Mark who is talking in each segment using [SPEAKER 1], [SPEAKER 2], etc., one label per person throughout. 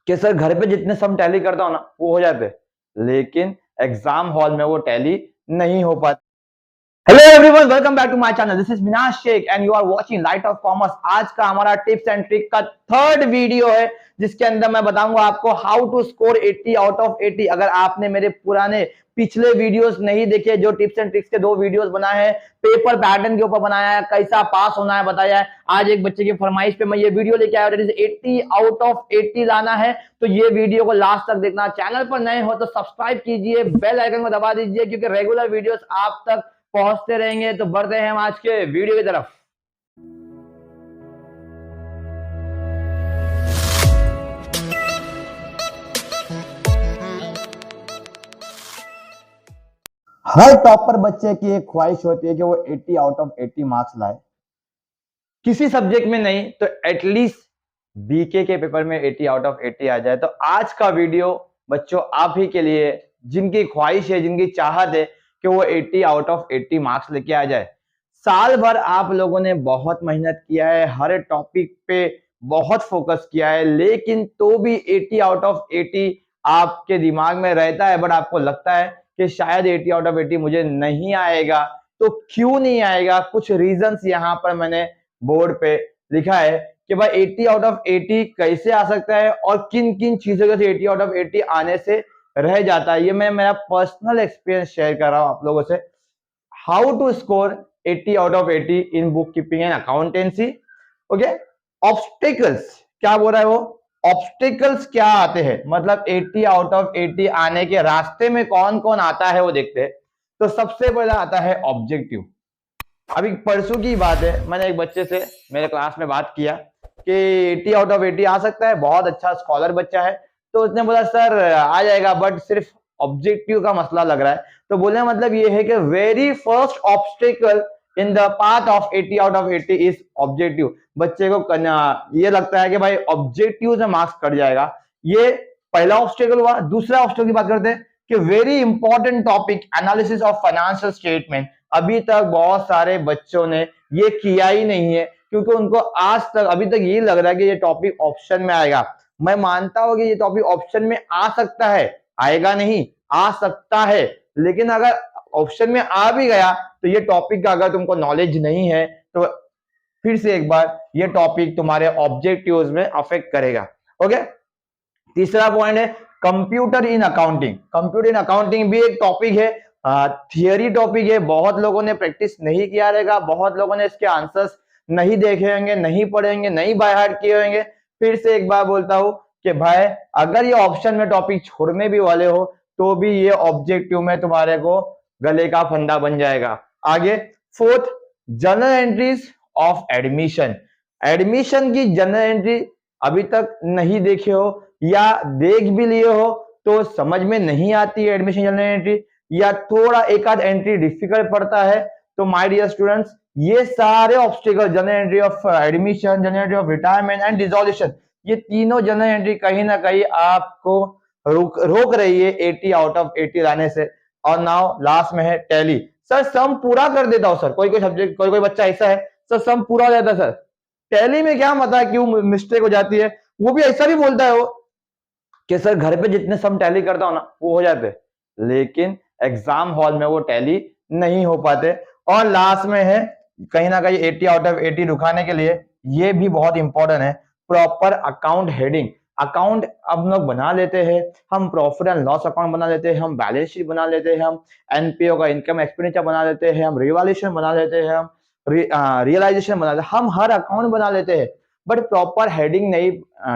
[SPEAKER 1] कि सर घर पे जितने सम टैली करता हूँ ना वो हो जाते, लेकिन एग्जाम हॉल में वो टैली नहीं हो पाते। Hello everyone, welcome back to my channel. This is Minaj Shaikh and you are watching light of commerce. आज का हमारा टिप्स एंड ट्रिक का थर्ड वीडियो है, जिसके अंदर मैं बताऊंगा आपको how to score 80 out of 80। अगर आपने मेरे पुराने पिछले वीडियोस नहीं देखे, जो टिप्स एंड ट्रिक्स के 2 वीडियोस बनाए हैं, पेपर पैटर्न के ऊपर बनाया है, कैसा पास होना है बताया है, आज एक बच्चे की फरमाइश पे मैं ये वीडियो लेके आया हूं, 80 आउट ऑफ 80 लाना है। तो ये वीडियो को लास्ट तक देखना। चैनल पर नए हो तो सब्सक्राइब कीजिए, बेल आइकन को दबा दीजिए, क्योंकि रेगुलर वीडियोस आप तक पहुंचते रहेंगे। तो बढ़ते हैं हम आज के वीडियो की तरफ। हर टॉपर बच्चे की एक ख्वाहिश होती है कि वो 80 आउट ऑफ 80 मार्क्स लाए, किसी सब्जेक्ट में नहीं तो एटलीस्ट बीके के पेपर में 80 आउट ऑफ 80 आ जाए। तो आज का वीडियो बच्चों आप ही के लिए, जिनकी ख्वाहिश है, जिनकी चाहत है कि वो 80 आउट ऑफ 80 मार्क्स लेके आ जाए। साल भर आप लोगों ने बहुत मेहनत किया है, हर टॉपिक पे बहुत फोकस किया है, लेकिन तो भी 80 आउट ऑफ 80 आपके दिमाग में रहता है, बट आपको लगता है कि शायद 80 आउट ऑफ 80 मुझे नहीं आएगा। तो क्यों नहीं आएगा, कुछ रीजंस यहाँ पर मैंने बोर्ड पे लिखा है कि भाई 80 आउट ऑफ 80 कैसे आ सकता है और किन किन चीजों से 80 आउट ऑफ 80 आने से रह जाता है। ये मैं मेरा पर्सनल एक्सपीरियंस शेयर कर रहा हूं आप लोगों से। How to score 80 out of 80 in bookkeeping and accountancy. Okay, obstacles क्या बोल रहा है वो, ऑब्स्टिकल्स क्या आते हैं, मतलब 80 आउट ऑफ 80 आने के रास्ते में कौन कौन आता है वो देखते हैं। तो सबसे पहला आता है ऑब्जेक्टिव। अभी परसों की बात है, मैंने एक बच्चे से मेरे क्लास में बात किया कि 80 आउट ऑफ 80 आ सकता है, बहुत अच्छा स्कॉलर बच्चा है। तो उसने बोला सर आ जाएगा, बट सिर्फ ऑब्जेक्टिव का मसला लग रहा है। तो बोले मतलब ये है कि very first obstacle in the path of 80 out of 80 is objective. बच्चे को ये लगता है कि भाई ऑब्जेक्टिव से मार्क्स कट जाएगा। ये पहला ऑब्स्टिकल हुआ। दूसरा ऑब्स्टिकल की बात करते हैं कि very important topic analysis of financial statement. अभी तक बहुत सारे बच्चों ने ये किया ही नहीं है, क्योंकि उनको आज तक अभी तक यही लग रहा है कि ये टॉपिक ऑप्शन में आएगा। मैं मानता हूं कि ये टॉपिक ऑप्शन में आ सकता है, आएगा नहीं, आ सकता है, लेकिन अगर ऑप्शन में आ भी गया तो ये टॉपिक का अगर तुमको नॉलेज नहीं है तो फिर से एक बार ये टॉपिक तुम्हारे ऑब्जेक्टिव्स में अफेक्ट करेगा। ओके, तीसरा पॉइंट है computer in accounting. Computer in accounting भी एक टॉपिक है, थियरी टॉपिक है। बहुत लोगों ने प्रैक्टिस नहीं किया रहेगा, बहुत लोगों ने इसके आंसर्स नहीं देखे होंगे, नहीं पढ़ेंगे, नहीं बाय हार्ट किए होंगे। फिर से एक बार बोलता हूं कि भाई अगर ये ऑप्शन में टॉपिक छोड़ने भी वाले हो तो भी ये ऑब्जेक्टिव में तुम्हारे को गले का फंदा बन जाएगा। आगे fourth, journal entries of admission. Admission की जर्नल एंट्री अभी तक नहीं देखे हो या देख भी लिए हो तो समझ में नहीं आती है एडमिशन जर्नल एंट्री, या थोड़ा एक आध एंट्री डिफिकल्ट पड़ता है। तो माय डियर स्टूडेंट्स, ये सारे obstacle, general entry of admission, general entry of retirement and dissolution, ये तीनों जनरल एंट्री कहीं ना कहीं आपको रोक रही है 80 आउट ऑफ 80 लाने से। और नाउ लास्ट में है टैली। सर सम पूरा कर देता हूं सर, कोई कोई सब्जेक्ट, कोई कोई बच्चा ऐसा है सर सम पूरा हो जाता है सर, टैली में क्या पता क्यों मिस्टेक हो जाती है। वो भी ऐसा भी बोलता है वो कि सर घर पे जितने सम टैली करता हूं ना वो हो जाते, लेकिन एग्जाम हॉल में वो टैली नहीं हो पाते। और लास्ट में है कहीं ना कहीं 80 आउट ऑफ 80 रुकाने के लिए ये भी बहुत इंपॉर्टेंट है, प्रॉपर अकाउंट हेडिंग। अकाउंट हम लोग बना लेते हैं, हम प्रॉफिट एंड लॉस अकाउंट बना लेते हैं, हम बैलेंस शीट बना लेते हैं, हम एनपीओ का इनकम एक्सपेंडिचर बना लेते हैं, हम रिवैल्यूएशन बना लेते हैं, हम रियलाइजेशन बना लेते हैं, हम हर अकाउंट बना लेते हैं, बट प्रॉपर हेडिंग नहीं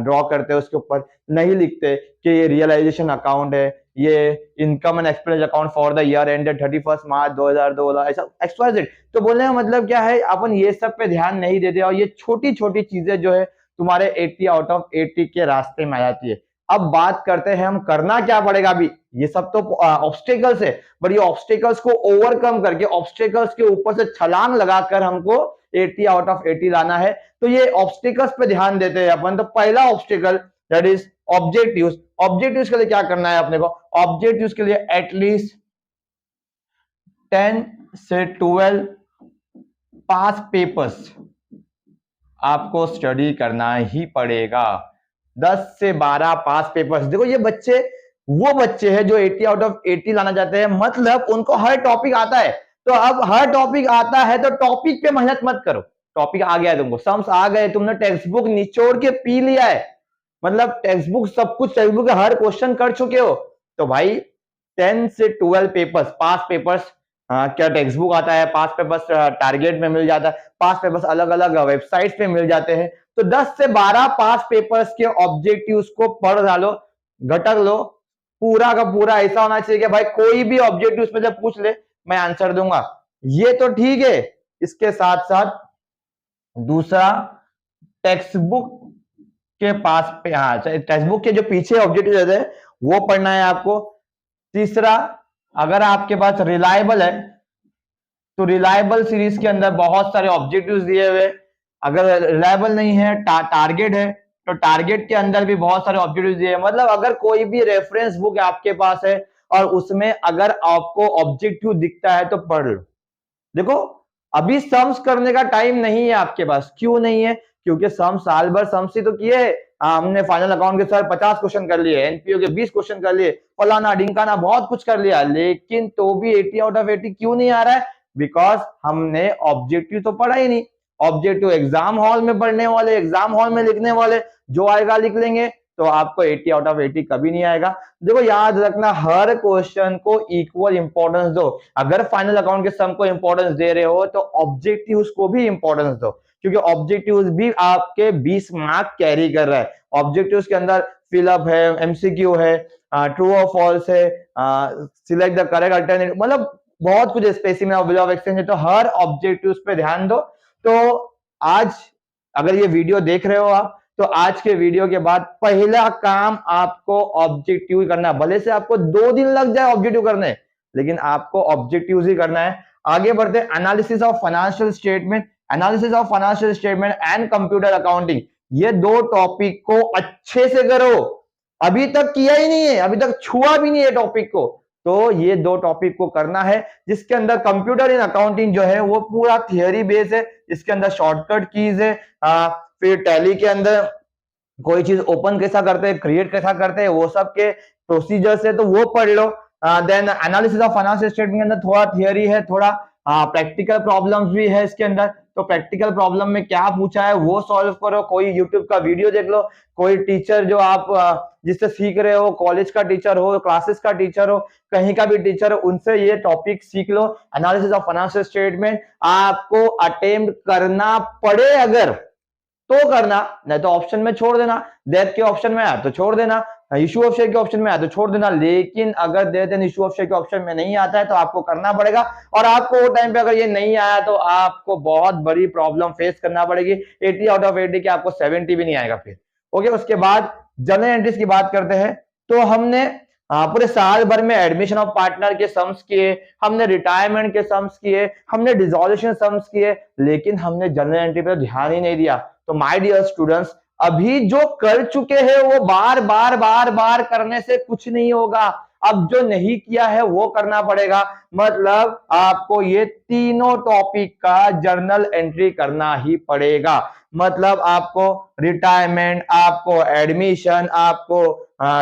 [SPEAKER 1] ड्रॉ करते, उसके ऊपर नहीं लिखते कि ये रियलाइजेशन अकाउंट है, ये income and expenditure account for the year ended 31 मार्च 2002, ऐसा एक्सवाइजेड। तो बोलने का मतलब क्या है, अपन ये सब पे ध्यान नहीं देते और ये छोटी छोटी चीजें जो है तुम्हारे 80 आउट ऑफ 80 के रास्ते में आ जाती है। अब बात करते हैं हम करना क्या पड़ेगा। अभी ये सब तो ऑब्स्टिकल्स है, बट ये ऑब्स्टिकल्स को ओवरकम करके, ऑब्स्टिकल्स के ऊपर से छलांग लगाकर हमको 80 आउट ऑफ 80 लाना है। तो ये ऑब्स्टिकल्स पे ध्यान देते हैं अपन। तो पहला obstacle that is objectives. Objectives के लिए क्या करना है अपने को, ऑब्जेक्टिव्स के लिए एटलीस्ट 10 से 12 पास पेपर्स आपको स्टडी करना ही पड़ेगा। 10 से 12 पास पेपर्स। देखो ये बच्चे वो बच्चे हैं जो 80 आउट ऑफ 80 लाना चाहते हैं, मतलब उनको हर टॉपिक आता है। तो अब हर टॉपिक आता है तो टॉपिक पे मेहनत मत करो। टॉपिक आ गया है तुमको, सम्स आ गए, तुमने टेक्स्ट बुक निचोड़ के पी लिया है, मतलब टेक्स्ट बुक सब कुछ, टेक्स्ट बुक हर क्वेश्चन कर चुके हो, तो भाई 10 से 12 पेपर्स पास पेपर्स, क्या टेक्स्ट बुक आता है, पास पेपर्स टारगेट में मिल जाता है, पास पेपर्स अलग अलग वेबसाइट पे मिल जाते हैं। तो 10 से 12 पास पेपर्स के ऑब्जेक्टिव्स को पढ़ डालो, घटक लो, पूरा का पूरा ऐसा होना चाहिए कि भाई कोई भी ऑब्जेक्टिव उसमें जब पूछ ले मैं आंसर दूंगा। ये तो ठीक है, इसके साथ साथ दूसरा टेक्स्ट बुक के पास पे, हाँ टेक्स्ट बुक के जो पीछे ऑब्जेक्टिव रहते हैं वो पढ़ना है आपको। तीसरा, अगर आपके पास रिलायबल है तो रिलायबल सीरीज के अंदर बहुत सारे ऑब्जेक्टिव्स दिए हुए, अगर रिलायबल नहीं है टारगेट है तो टारगेट के अंदर भी बहुत सारे ऑब्जेक्टिव्स दिए हैं। मतलब अगर कोई भी रेफरेंस बुक आपके पास है और उसमें अगर आपको ऑब्जेक्टिव दिखता है तो पढ़ लो। देखो अभी सम्स करने का टाइम नहीं है आपके पास। क्यों नहीं है? क्योंकि सम साल भर सम्स ही तो किए है। हमने फाइनल अकाउंट के सर 50 क्वेश्चन कर लिए, एनपीओ के 20 क्वेश्चन कर लिए, फलाना ढिंकाना बहुत कुछ कर लिया, लेकिन तो भी 80 आउट ऑफ 80 क्यों नहीं आ रहा है? बिकॉज हमने ऑब्जेक्टिव तो पढ़ा ही नहीं। ऑब्जेक्टिव एग्जाम हॉल में पढ़ने वाले, एग्जाम हॉल में लिखने वाले, जो आएगा लिख लेंगे, तो आपको 80 आउट ऑफ 80 कभी नहीं आएगा। देखो याद रखना, हर क्वेश्चन को इक्वल इंपॉर्टेंस दो। अगर फाइनल अकाउंट के सम को इंपॉर्टेंस दे रहे हो तो ऑब्जेक्टिव्स को भी इंपॉर्टेंस दो, क्योंकि ऑब्जेक्टिव्स भी आपके 20 मार्क कैरी कर रहा है। ऑब्जेक्टिव्स के अंदर फिलअप है, एमसीक्यू है, ट्रू और फॉल्स है, सिलेक्ट द करेक्ट अल्टरनेटिव, मतलब बहुत कुछ specimen of will of exchange है। तो हर ऑब्जेक्टिव्स पे ध्यान दो। तो आज अगर ये वीडियो देख रहे हो आप, तो आज के वीडियो के बाद पहला काम आपको ऑब्जेक्टिव करना है। भले से आपको 2 दिन लग जाए ऑब्जेक्टिव करने, लेकिन आपको ऑब्जेक्टिव ही करना है। आगे बढ़ते हैं, analysis of financial statement, analysis of financial statement and computer accounting. ये 2 टॉपिक को अच्छे से करो। अभी तक किया ही नहीं है, अभी तक छुआ भी नहीं है टॉपिक को, तो ये 2 टॉपिक को करना है, जिसके अंदर कंप्यूटर इन अकाउंटिंग जो है वो पूरा थियरी बेस है। इसके अंदर शॉर्टकट कीज है, फिर टैली के अंदर कोई चीज ओपन कैसा करते हैं, क्रिएट कैसा करते हैं, वो सब के प्रोसीजर्स है, तो वो पढ़ लो। Then analysis of financial statement के अंदर थोड़ा थियरी है, थोड़ा प्रैक्टिकल प्रॉब्लम्स भी है इसके अंदर। तो प्रैक्टिकल प्रॉब्लम में क्या पूछा है वो सॉल्व करो, कोई यूट्यूब का वीडियो देख लो, कोई टीचर जो आप जिससे सीख रहे हो, कॉलेज का टीचर हो, क्लासेस का टीचर हो, कहीं का भी टीचर हो, उनसे ये टॉपिक सीख लो। एनालिसिस ऑफ फाइनेंशियल स्टेटमेंट आपको अटेम्प्ट करना पड़े अगर तो करना, नहीं तो ऑप्शन में छोड़ देना। डेथ के ऑप्शन में आया तो छोड़ देना, इशू ऑफ शेयर के ऑप्शन में आया तो छोड़ देना। लेकिन अगर death and issue of share के ऑप्शन में नहीं आता है तो आपको करना पड़ेगा, और आपको वो टाइम पे अगर ये नहीं आया तो आपको बहुत बड़ी प्रॉब्लम फेस करना पड़ेगी। 80 आउट ऑफ 80 के आपको 70 भी नहीं आएगा फिर। ओके, उसके बाद जर्नल एंट्रीज की बात करते हैं। तो हमने पूरे साल भर में एडमिशन ऑफ पार्टनर के सम्स किए, हमने रिटायरमेंट के सम्स किए, हमने डिसॉल्यूशन सम्स किए, लेकिन हमने जर्नल एंट्री पर ध्यान ही नहीं दिया। तो माय डियर स्टूडेंट्स, अभी जो कर चुके हैं वो बार बार करने से कुछ नहीं होगा। अब जो नहीं किया है वो करना पड़ेगा। मतलब आपको ये तीनों टॉपिक का जर्नल एंट्री करना ही पड़ेगा। मतलब आपको रिटायरमेंट, आपको एडमिशन, आपको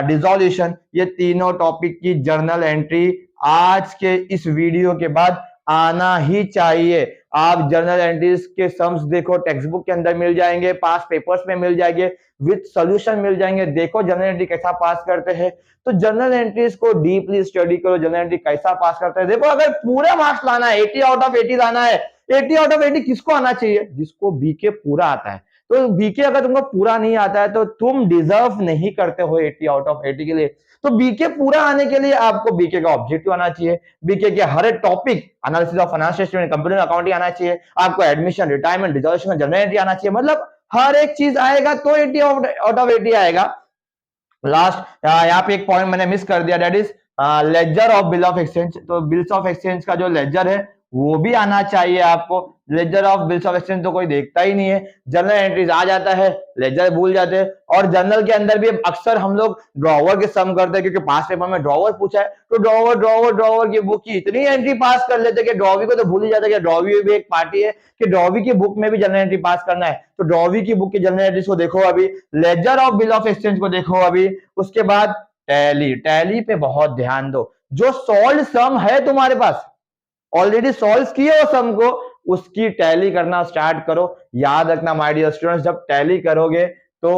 [SPEAKER 1] डिसॉल्यूशन, ये तीनों टॉपिक की जर्नल एंट्री आज के इस वीडियो के बाद आना ही चाहिए। आप जर्नल एंट्रीज के सम्स देखो, टेक्स्ट बुक के अंदर मिल जाएंगे, पास पेपर्स में मिल जाएंगे, विद सॉल्यूशन मिल जाएंगे। देखो जर्नल एंट्री कैसा पास करते हैं। तो जर्नल एंट्रीज को डीपली स्टडी करो, जर्नल एंट्री कैसा पास करते हैं। देखो अगर पूरे मार्क्स लाना है, 80 आउट ऑफ 80 लाना है, 80 आउट ऑफ 80 किसको आना चाहिए? जिसको बीके पूरा आता है। तो बीके अगर तुमको पूरा नहीं आता है तो तुम डिजर्व नहीं करते हो 80 आउट ऑफ 80 के लिए। तो बीके पूरा आने के लिए आपको बीके का ऑब्जेक्टिव आना चाहिए, बीके के हर एक topic, analysis of financial statement, computer accounting आना चाहिए, आपको admission, retirement, dissolution, journal entry आना चाहिए। मतलब हर एक चीज आएगा तो 80 आउट ऑफ 80 आएगा। लास्ट यहाँ पे एक पॉइंट मैंने मिस कर दिया, that is laser of bill of exchange, तो बिल्स ऑफ एक्सचेंज का जो लेजर है वो भी आना चाहिए आपको। Laser of bills of exchange तो कोई देखता ही नहीं है, जनरल एंट्रीज आ जाता है, लेजर भूल जाते हैं। और जनरल के अंदर भी अक्सर हम लोग ड्रॉवर के सम करते हैं, क्योंकि पास पेपर में ड्रॉवर पूछा है, तो ड्रॉवर ड्रॉवर ड्रॉवर की बुक की इतनी एंट्री पास कर लेते कि ड्रॉवी को तो भूल ही जाता है कि ड्रॉवी भी एक पार्टी है, कि ड्रॉवी की बुक में भी जनरल एंट्री पास करना है। तो ड्रॉवी की बुक की जनरल एंट्रीज को देखो अभी, laser of bill of exchange को देखो अभी, उसके बाद टैली, टैली पे बहुत ध्यान दो। जो सॉल्व सम है तुम्हारे पास, ऑलरेडी सॉल्व किए हो सम को, उसकी टैली करना स्टार्ट करो। याद रखना माय डियर स्टूडेंट्स, जब टैली करोगे तो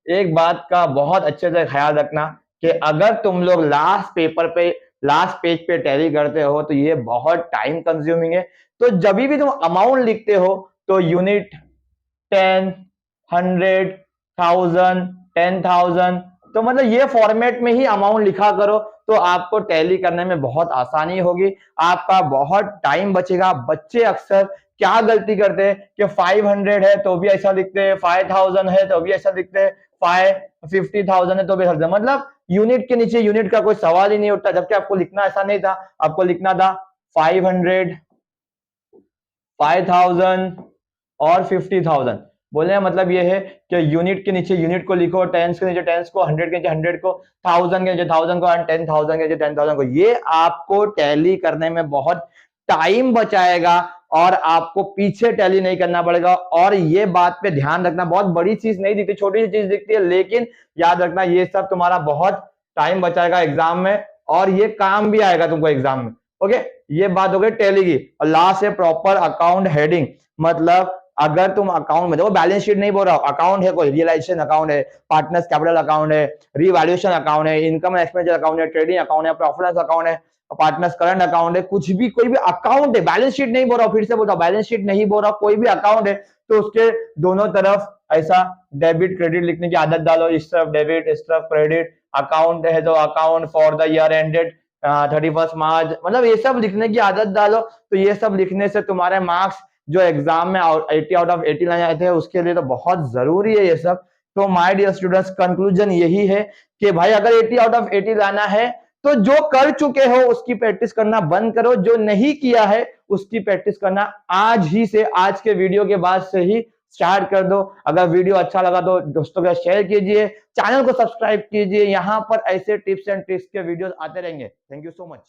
[SPEAKER 1] एक बात का बहुत अच्छे से ख्याल रखना कि अगर तुम लोग लास्ट पेपर पे, लास्ट पेज पे टैली करते हो तो ये बहुत टाइम कंज्यूमिंग है। तो जब भी तुम अमाउंट लिखते हो तो यूनिट 10, 100, 1000, 10,000, तो मतलब ये फॉर्मेट में ही अमाउंट लिखा करो, तो आपको टैली करने में बहुत आसानी होगी, आपका बहुत टाइम बचेगा। बच्चे अक्सर क्या गलती करते हैं कि 500 है तो भी ऐसा लिखते हैं, 5000 है तो भी ऐसा लिखते हैं, 50,000 है तो भी ऐसा, मतलब यूनिट के नीचे यूनिट का कोई सवाल ही नहीं उठता। जबकि आपको लिखना ऐसा नहीं था, आपको लिखना था 500, 5000 और 50,000। बोलने का मतलब ये है कि यूनिट के नीचे यूनिट को लिखो, टेंस के नीचे टेंस को, 100 के नीचे 100 को, 1000 के नीचे 1000 को, एंड 10,000 के नीचे 10,000 को। ये आपको टैली करने में बहुत टाइम बचाएगा और आपको पीछे टैली नहीं करना पड़ेगा। और ये बात पे ध्यान रखना, बहुत बड़ी चीज नहीं दिखती, छोटी सी चीज दिखती है, लेकिन याद रखना ये सब तुम्हारा बहुत टाइम बचाएगा एग्जाम में, और ये काम भी आएगा तुमको एग्जाम में। ओके, ये बात हो गई टैली की। और लास्ट है प्रॉपर अकाउंट हेडिंग, मतलब अगर तुम अकाउंट में देखो, बैलेंस शीट नहीं बोल रहा हूं, अकाउंट है, कोई रियलाइजेशन अकाउंट है, पार्टनर्स कैपिटल अकाउंट है, रीवैल्यूएशन अकाउंट है, इनकम एंड एक्सपेंडिचर अकाउंट है, ट्रेडिंग अकाउंट है, प्रॉफिट अकाउंट है, पार्टनर्स करंट अकाउंट है, कुछ भी कोई भी अकाउंट है, बैलेंस शीट नहीं बोल रहा हूं, फिर से बोल रहा हूं, बैलेंस शीट नहीं बोल रहा हूं, कोई भी अकाउंट है तो उसके दोनों तरफ ऐसा डेबिट क्रेडिट लिखने की आदत डालो, इस तरफ डेबिट इस तरफ क्रेडिट। अकाउंट है तो account for the year ended 31 मार्च, मतलब ये सब लिखने की आदत डालो। तो ये सब लिखने से तुम्हारे मार्क्स जो एग्जाम में 80 आउट ऑफ 80 लाने आते हैं, उसके लिए तो बहुत जरूरी है ये सब। तो माय डियर स्टूडेंट्स, कंक्लूजन यही है कि भाई अगर 80 आउट ऑफ 80 लाना है तो जो कर चुके हो उसकी प्रैक्टिस करना बंद करो, जो नहीं किया है उसकी प्रैक्टिस करना आज ही से, आज के वीडियो के बाद से ही स्टार्ट कर दो। अगर वीडियो अच्छा लगा तो दोस्तों के साथ शेयर कीजिए, चैनल को सब्सक्राइब कीजिए, यहां पर ऐसे टिप्स एंड ट्रिक्स के वीडियोस आते रहेंगे। Thank you so much.